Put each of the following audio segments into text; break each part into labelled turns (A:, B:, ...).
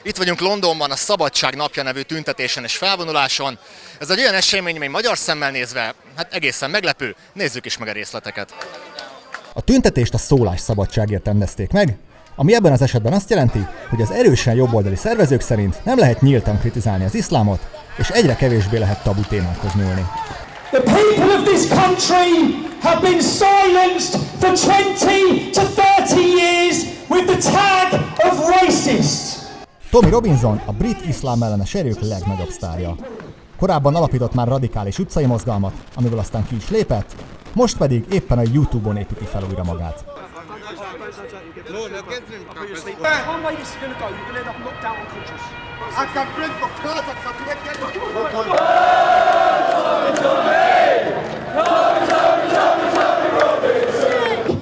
A: Itt vagyunk Londonban a Szabadság napja nevű tüntetésen és felvonuláson. Ez egy olyan esemény, amely magyar szemmel nézve, hát egészen meglepő. Nézzük is meg a részleteket.
B: A tüntetést a szólásszabadságért rendezték meg, ami ebben az esetben azt jelenti, hogy az erősen jobboldali szervezők szerint nem lehet nyíltan kritizálni az iszlámot, és egyre kevésbé lehet tabu témákhoz nyúlni.
C: The people of this country have been silenced for 20 to 30 years with the tag of racist.
B: Tommy Robinson a brit iszlám ellenes erők legnagyobb sztárja. Korábban alapított már radikális utcai mozgalmat, amiből aztán ki is lépett, most pedig éppen a YouTube-on építi fel újra magát.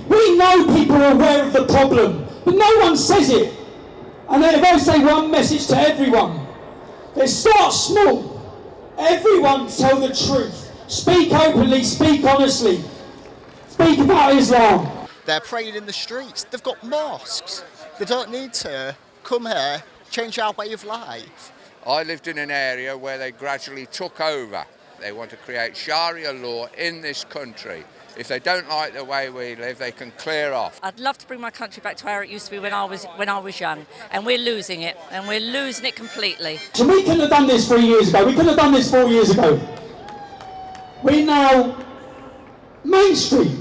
C: We know people are aware of the problem, but no one says it. And then if I say one message to everyone, let's start small. Everyone tell the truth. Speak openly, speak honestly. Speak about Islam.
D: They're praying in the streets. They've got mosques. They don't need to come here, change our way of life.
E: I lived in an area where they gradually took over. They want to create Sharia law in this country. If they don't like the way we live, they can clear off.
F: I'd love to bring my country back to where it used to be when I was young, and we're losing it, and we're losing it completely.
C: So we couldn't have done this 3 years ago. We couldn't have done this 4 years ago. We're now mainstream.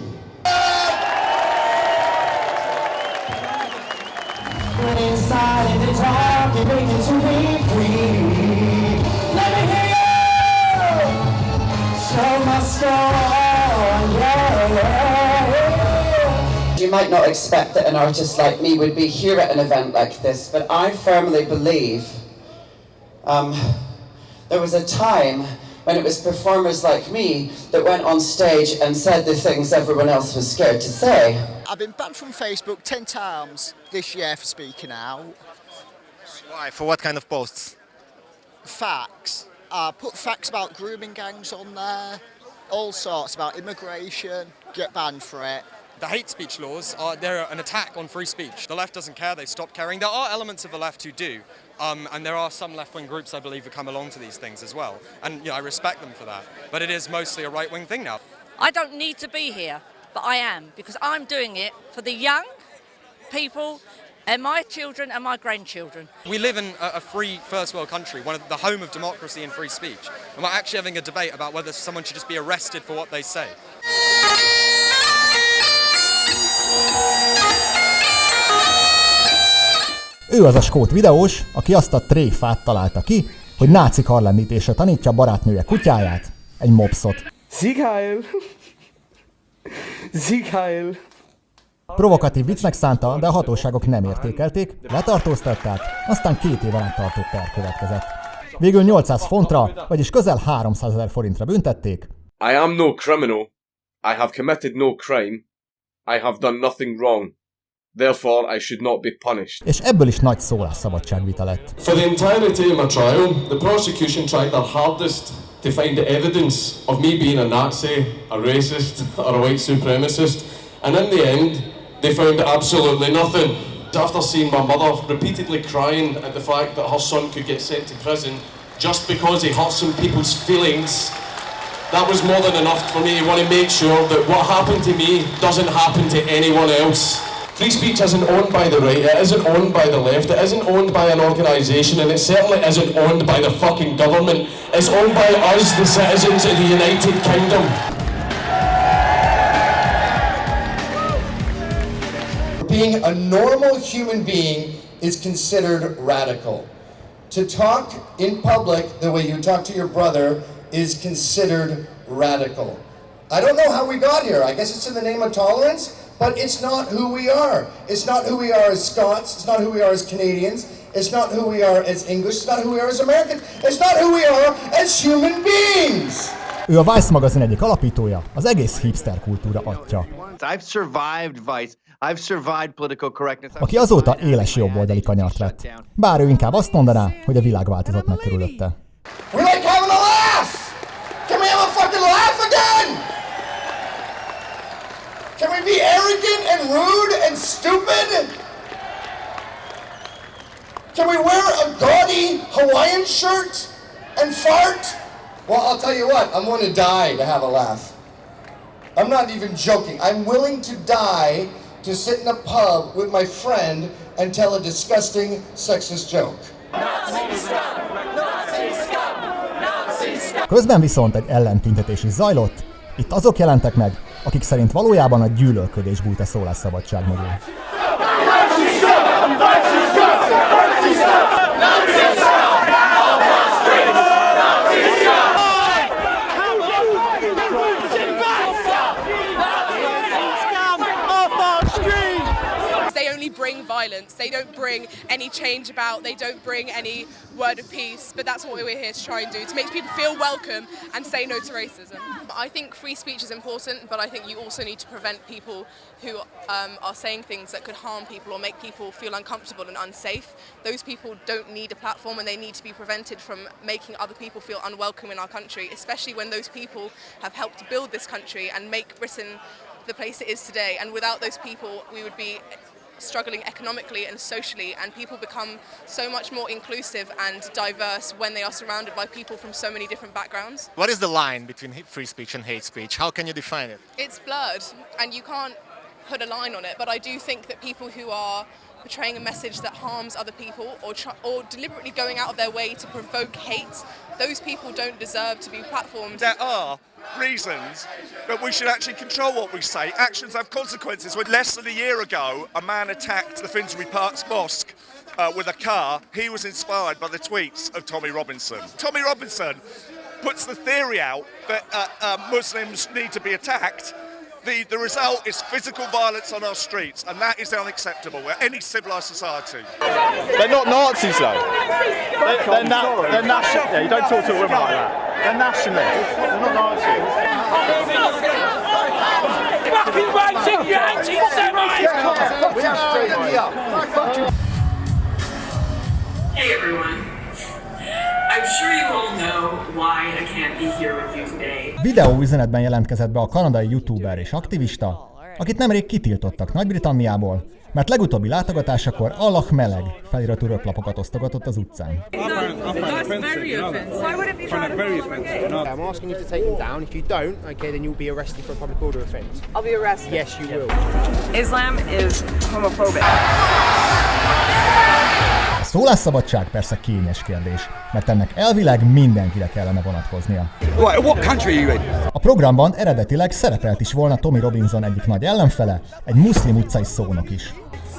C: When inside in the dark, you're waiting to be free. Let me hear you. Show my score.
G: You might not expect that an artist like me would be here at an event like this, but I firmly believe there was a time when it was performers like me that went on stage and said the things everyone else was scared to say.
D: I've been banned from Facebook 10 times this year for speaking out.
A: Why? For what kind of posts?
D: Facts. I put facts about grooming gangs on there, all sorts about immigration, get banned for it.
H: The hate speech laws they're an attack on free speech. The left doesn't care, they stopped caring. There are elements of the left who do, and there are some left-wing groups, I believe, who come along to these things as well. And I respect them for that. But it is mostly a right-wing thing now.
F: I don't need to be here, but I am, because I'm doing it for the young people and my children and my grandchildren.
H: We live in a free first world country, the home of democracy and free speech. And we're actually having a debate about whether someone should just be arrested for what they say.
B: Ő az a skót videós, aki azt a tréfát találta ki, hogy náci karlendítésre tanítja a barátnője kutyáját, egy mopszot.
C: Sieg Heil! Sieg Heil!
B: Provokatív viccnek szánta, de a hatóságok nem értékelték, letartóztatták, aztán 2 éven át tartó per következett. Végül 800 fontra, vagyis közel 300 000 forintra büntették.
I: I am no criminal. I have committed no crime. I have done nothing wrong. Therefore, I should not be punished.
B: És ebből is nagy szólásszabadságvita lett.
J: For the entirety of my trial, the prosecution tried their hardest to find the evidence of me being a Nazi, a racist, or a white supremacist, and in the end, they found absolutely nothing. After seeing my mother repeatedly crying at the fact that her son could get sent to prison just because he hurt some people's feelings, that was more than enough for me to want to make sure that what happened to me doesn't happen to anyone else. Free speech isn't owned by the right, it isn't owned by the left, it isn't owned by an organisation, and it certainly isn't owned by the fucking government. It's owned by us, the citizens of the United Kingdom.
K: Being a normal human being is considered radical. To talk in public the way you talk to your brother is considered radical. I don't know how we got here. I guess it's in the name of tolerance, but it's not who we are. It's not who we are as Scots. It's not who we are as Canadians. It's not who we are as English. It's not who we are as Americans. It's not who we are as human beings.
B: Ő a Vice magazin egyik alapítója, az egész hipster kultúra atya. Aki azóta éles jobboldali kanyart vett. Bár ő inkább azt mondaná, hogy a világ változott meg körülötte.
K: We like having a laugh! Can we have a fucking laugh again? Can we be arrogant and rude and stupid? Can we wear a gaudy Hawaiian shirt and fart? Well, I'll tell you what, I'm willing to die to have a laugh. I'm not even joking. I'm willing to die to sit in a pub with my friend and tell a disgusting sexist joke.
B: Közben viszont egy ellentüntetés is zajlott, itt azok jelentek meg, akik szerint valójában a gyűlölködés bújt a szólásszabadság mögül.
L: Bring violence. They don't bring any change about, they don't bring any word of peace, but that's what we're here to try and do, to make people feel welcome and say no to racism. I think free speech is important, but I think you also need to prevent people who are saying things that could harm people or make people feel uncomfortable and unsafe. Those people don't need a platform and they need to be prevented from making other people feel unwelcome in our country, especially when those people have helped build this country and make Britain the place it is today. And without those people, we would be struggling economically and socially, and people become so much more inclusive and diverse when they are surrounded by people from so many different backgrounds.
A: What is the line between free speech and hate speech? How can you define it?
L: It's blurred and you can't put a line on it, but I do think that people who are portraying a message that harms other people or deliberately going out of their way to provoke hate, those people don't deserve to be platformed.
M: There are reasons that we should actually control what we say. Actions have consequences. When less than a year ago, a man attacked the Finsbury Park Mosque with a car, he was inspired by the tweets of Tommy Robinson. Tommy Robinson puts the theory out that Muslims need to be attacked. The result is physical violence on our streets, and that is unacceptable in any civilised society.
N: They're not Nazis, though. They're national. Yeah, you don't talk to a woman like that. They're nationalists. They're not Nazis.
C: Fucking racist, you anti-Semite!
N: We have straight.
O: Hey everyone. I'm sure you all know why I can't be here with you today.
B: Videóüzenetben jelentkezett be a kanadai youtuber és aktivista, akit nemrég kitiltottak Nagy-Britanniából, mert legutóbbi látogatásakor Allah meleg feliratú röplapokat osztogatott az utcán.
O: I'm asking you to take them down. If you don't, okay, then you'll be arrested for a public order offence. I'll be arrested. Yes, you will. Islam is homophobic.
B: A szólásszabadság persze kényes kérdés, mert ennek elvileg mindenkire kellene vonatkoznia. A programban eredetileg szerepelt is volna Tommy Robinson egyik nagy ellenfele, egy muszlim utcai szónok is.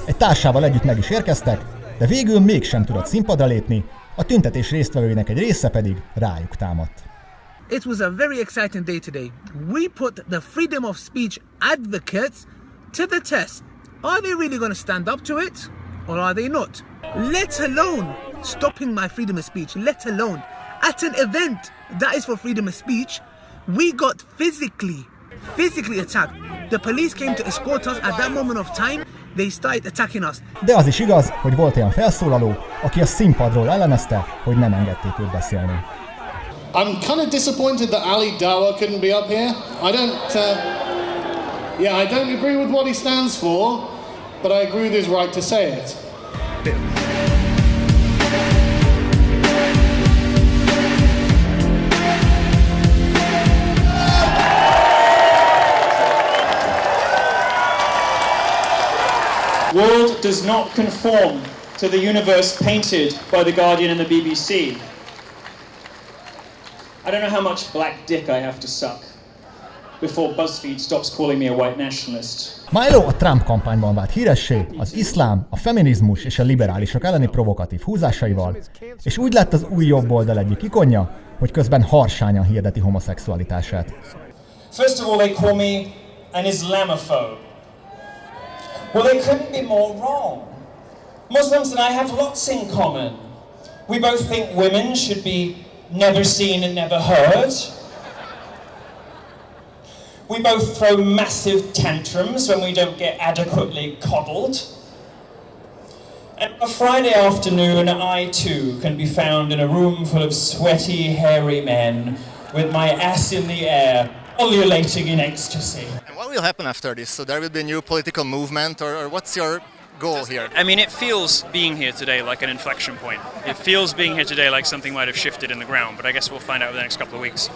B: Egy társával együtt meg is érkeztek, de végül mégsem tudott színpadra lépni, a tüntetés résztvevőinek egy része pedig rájuk támadt.
P: It was a very exciting day today. We put the freedom of speech advocates to the test. Are they really going to stand up to it, or are they not? Let alone stopping my freedom of speech, let alone at an event that is for freedom of speech, we got physically attacked. The police came to escort us at that moment of time. They started attacking us.
B: De az is igaz, hogy volt olyan felszólaló, aki a színpadról ellenezte, hogy nem engedték őt beszélni.
Q: I'm kind of disappointed that Ali Dawa couldn't be up here. I don't agree with what he stands for, but I agree with his right to say it.
R: World does not conform to the universe painted by The Guardian and the BBC. I don't know how much black dick I have to suck before BuzzFeed stops calling me a white nationalist.
B: Milo a Trump kampányban vált híressé az iszlám, a feminizmus és a liberálisok elleni provokatív húzásaival, és úgy lett az új jobboldal egyik ikonja, hogy közben harsányan hirdeti homoszexualitását.
R: First of all, they call me an Islamophobe. Well, they couldn't be more wrong. Muslims and I have lots in common. We both think women should be never seen and never heard. We both throw massive tantrums when we don't get adequately coddled. And on a Friday afternoon, I too can be found in a room full of sweaty, hairy men with my ass in the air, ululating in ecstasy.
A: And what will happen after this? So there will be a new political movement, or what's your goal here?
S: I mean, it feels being here today like an inflection point. It feels being here today like something might have shifted in the ground, but I guess we'll find out over the next couple of weeks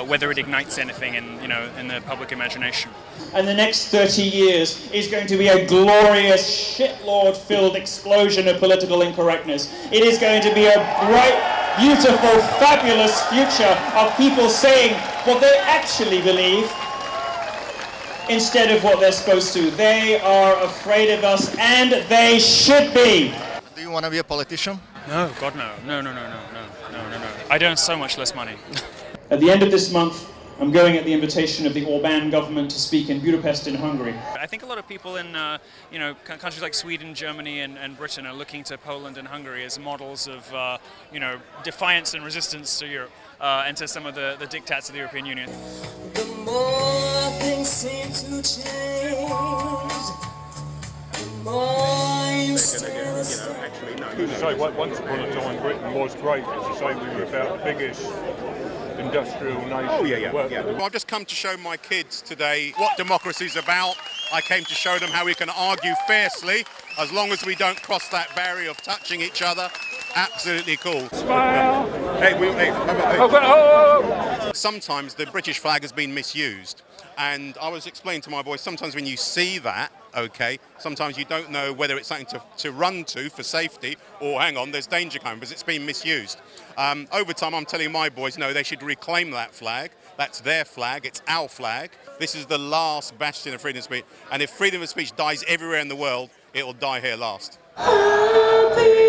S: whether it ignites anything in the public imagination.
R: And the next 30 years is going to be a glorious, shitlord-filled explosion of political incorrectness. It is going to be a bright, beautiful, fabulous future of people saying what they actually believe instead of what they're supposed to. They are afraid of us, and they should be.
A: Do you want to be a politician?
S: No, God no. No. I'd earn so much less money.
R: At the end of this month, I'm going at the invitation of the Orbán government to speak in Budapest in Hungary.
S: I think a lot of people in countries like Sweden, Germany and Britain are looking to Poland and Hungary as models of defiance and resistance to Europe and to some of the diktats of the European Union.
T: The more things seem to change, the more you
U: say, once upon a time, Britain was great. As you say, we were about the biggest industrial nation.
V: Oh, yeah. Well, I've just come to show my kids today what democracy is about. I came to show them how we can argue fiercely, as long as we don't cross that barrier of touching each other. Absolutely cool.
U: Smile!
V: Hey. Sometimes the British flag has been misused. And I was explaining to my boys, sometimes when you see that, okay, sometimes you don't know whether it's something to run to for safety or hang on, there's danger coming because it's been misused. Over time, I'm telling my boys, no, they should reclaim that flag. That's their flag. It's our flag. This is the last bastion of freedom of speech. And if freedom of speech dies everywhere in the world, it will die here last.
T: Happy